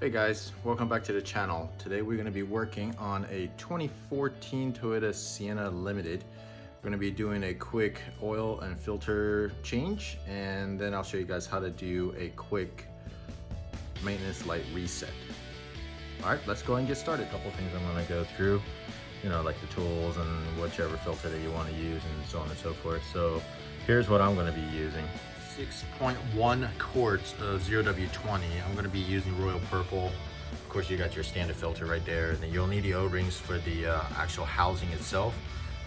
Hey guys, welcome back to the channel. Today we're going to be working on a 2014 Toyota Sienna Limited. We're going to be doing a quick oil and filter change, and then I'll show you guys how to do a quick maintenance light reset. Alright, let's go and get started. A couple things I'm going to go through, like the tools and whichever filter that you want to use and so on and so forth. So here's what I'm going to be using. 6.1 quarts of 0W20. I'm going to be using Royal Purple. Of course, you got your standard filter right there. And then you'll need the O-rings for the actual housing itself.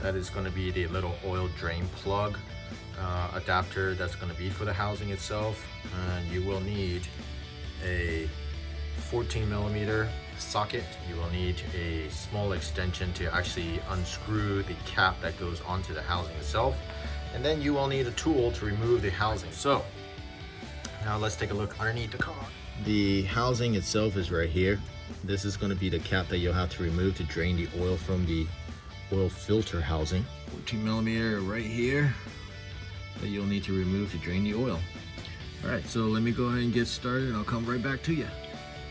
That is going to be the little oil drain plug adapter that's going to be for the housing itself. And you will need a 14mm socket. You will need a small extension to actually unscrew the cap that goes onto the housing itself. And then you will need a tool to remove the housing. So now let's take a look underneath the car. The housing itself is right here. This is going to be the cap that you'll have to remove to drain the oil from the oil filter housing. 14mm right here that you'll need to remove to drain the oil. All right, so let me go ahead and get started and I'll come right back to you.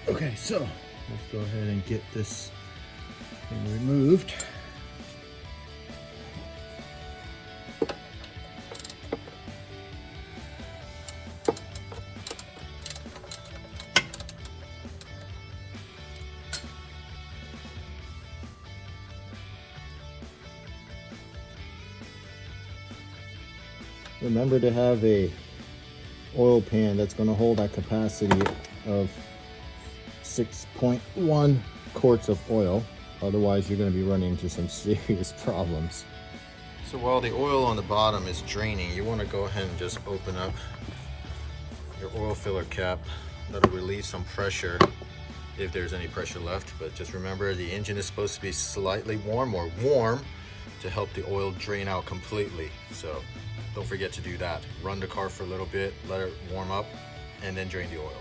Okay, so let's go ahead and get this thing removed. Remember to have a oil pan that's going to hold that capacity of 6.1 quarts of oil. Otherwise, you're going to be running into some serious problems. So while the oil on the bottom is draining, you want to go ahead and just open up your oil filler cap. That'll release some pressure if there's any pressure left. But just remember, the engine is supposed to be slightly warm or warm to help the oil drain out completely. So don't forget to do that. Run the car for a little bit, let it warm up, and then drain the oil.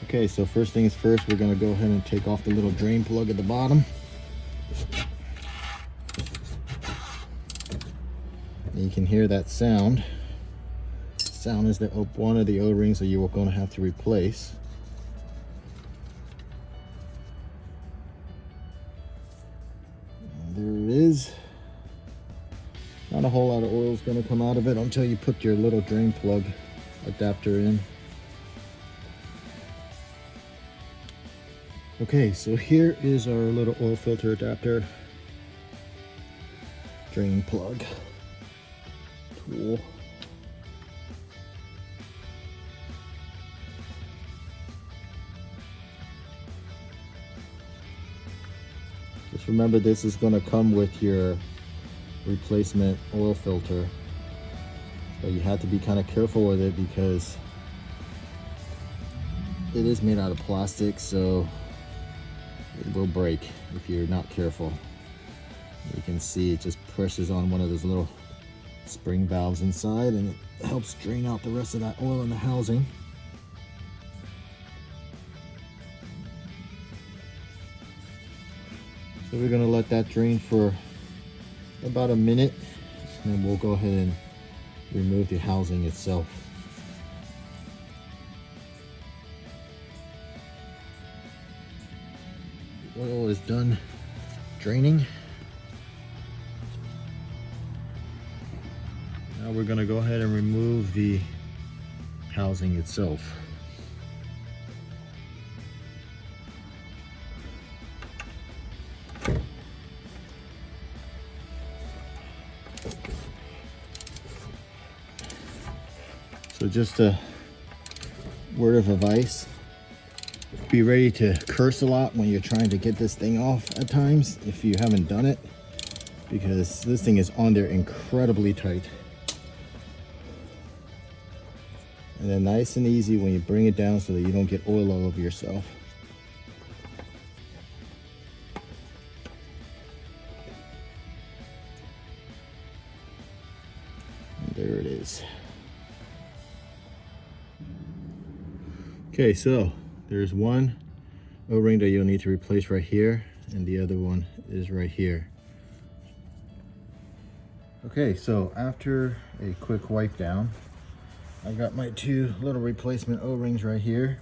Okay, so first things first, we're going to go ahead and take off the little drain plug at the bottom. And you can hear that sound. Sound is the one of the O-rings that you are going to have to replace. And there it is. Not a whole lot of oil is going to come out of it until you put your little drain plug adapter in. Okay, so here is our little oil filter adapter drain plug tool. Just remember, this is going to come with your replacement oil filter, but you have to be kind of careful with it because it is made out of plastic, so it will break if you're not careful. You can see it just presses on one of those little spring valves inside, and it helps drain out the rest of that oil in the housing. So we're going to let that drain for about a minute, and then we'll go ahead and remove the housing itself. The oil is done draining. Now we're going to go ahead and remove the housing itself. So just a word of advice, be ready to curse a lot when you're trying to get this thing off at times if you haven't done it, because this thing is on there incredibly tight. And then nice and easy when you bring it down so that you don't get oil all over yourself. And there it is. Okay, so there's one O-ring that you'll need to replace right here, and the other one is right here. Okay, so after a quick wipe down, I got my two little replacement O-rings right here.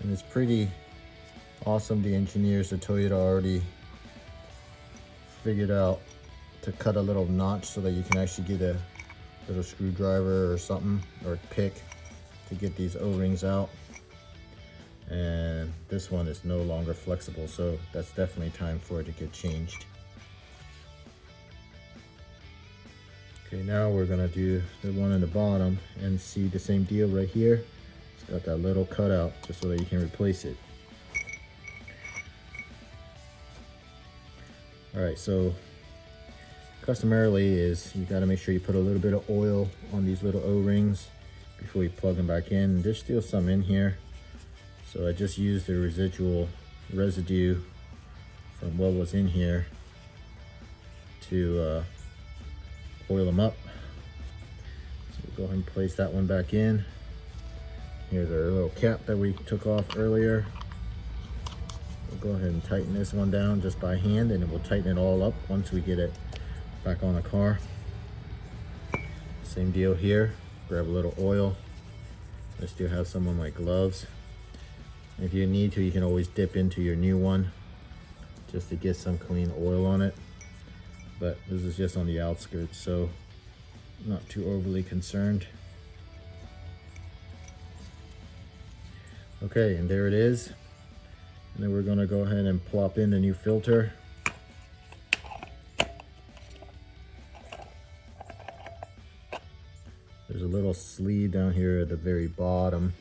And it's pretty awesome. The engineers at Toyota already figured out to cut a little notch so that you can actually get a little screwdriver or something, or a pick, to get these O-rings out. And this one is no longer flexible, so that's definitely time for it to get changed. Okay, now we're gonna do the one in the bottom and see the same deal right here. It's got that little cutout just so that you can replace it. All right, so customarily is you got to make sure you put a little bit of oil on these little O-rings before you plug them back in. There's still some in here, so I just used the residual residue from what was in here to oil them up. So we'll go ahead and place that one back in. Here's our little cap that we took off earlier. We'll go ahead and tighten this one down just by hand, and it will tighten it all up once we get it back on the car. Same deal here. Grab a little oil. I still have some on my gloves. If you need to, you can always dip into your new one just to get some clean oil on it. But this is just on the outskirts, so I'm not too overly concerned. Okay, and there it is. And then we're gonna go ahead and plop in the new filter. There's a little sleeve down here at the very bottom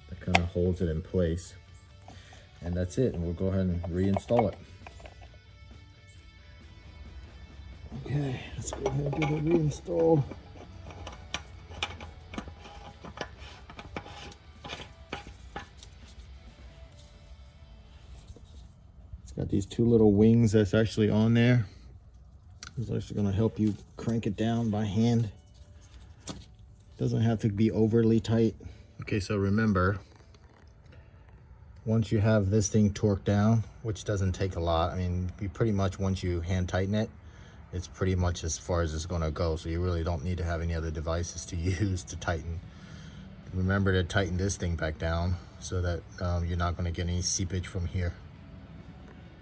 that kind of holds it in place. And that's it, and we'll go ahead and reinstall it. Okay, let's go ahead and get it reinstalled. It's got these two little wings that's actually on there. It's actually going to help you crank it down by hand. Doesn't have to be overly tight. Okay, so remember, once you have this thing torqued down, which doesn't take a lot, I mean, you pretty much, once you hand tighten it, it's pretty much as far as it's going to go. So you really don't need to have any other devices to use to tighten. Remember to tighten this thing back down so that you're not going to get any seepage from here.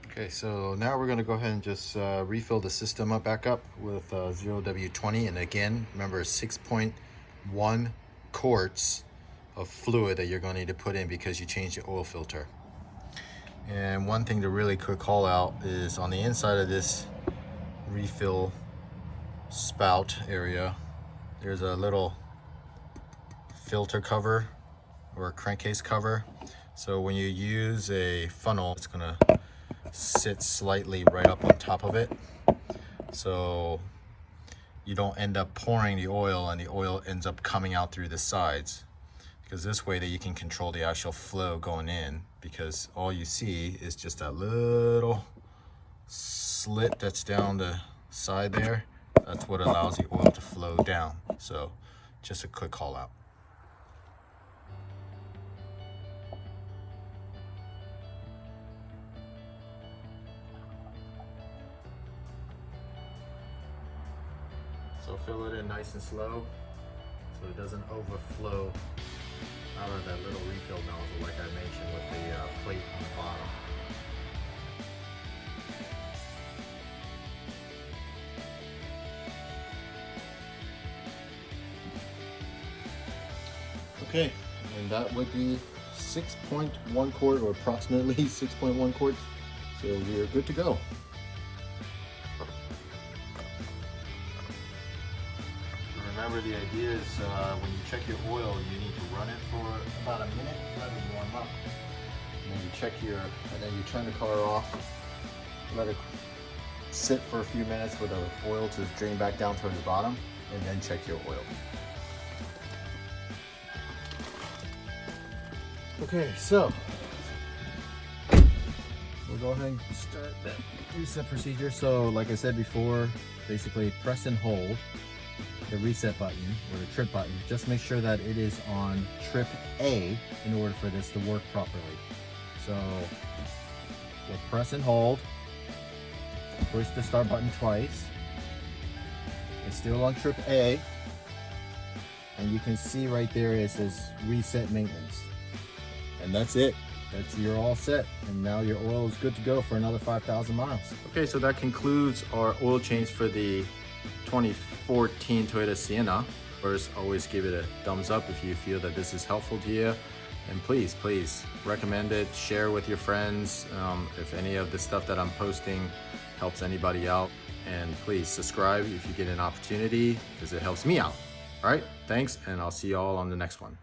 Okay, so now we're going to go ahead and just refill the system back up with 0W20. And again, remember 6.1 quarts of fluid that you're going to need to put in because you changed the oil filter. And one thing to really quick call out is on the inside of this refill spout area, there's a little filter cover or a crankcase cover. So when you use a funnel, it's going to sit slightly right up on top of it, so you don't end up pouring the oil and the oil ends up coming out through the sides, because this way that you can control the actual flow going in, because all you see is just that little slit that's down the side there. That's what allows the oil to flow down. So just a quick call out. So fill it in nice and slow so it doesn't overflow out of that little refill nozzle like I mentioned with the plate on the bottom. Okay, and that would be 6.1 quart, or approximately 6.1 quarts. So we are good to go. Remember, the idea is when you check your oil, you need to run it for about a minute, let it warm up. And then you check and then you turn the car off, let it sit for a few minutes for the oil to drain back down toward the bottom, and then check your oil. Okay, so we'll go ahead and start that reset procedure. So like I said before, basically press and hold the reset button or the trip button. Just make sure that it is on trip A in order for this to work properly. So we'll press and hold, push the start button twice. It's still on trip A, and you can see right there it says reset maintenance. And that's it. You're all set, and now your oil is good to go for another 5,000 miles. Okay, so that concludes our oil change for the 2014 Toyota Sienna. First, always give it a thumbs up if you feel that this is helpful to you. And please recommend it, share with your friends if any of the stuff that I'm posting helps anybody out. And please subscribe if you get an opportunity, because it helps me out. All right, thanks, and I'll see you all on the next one.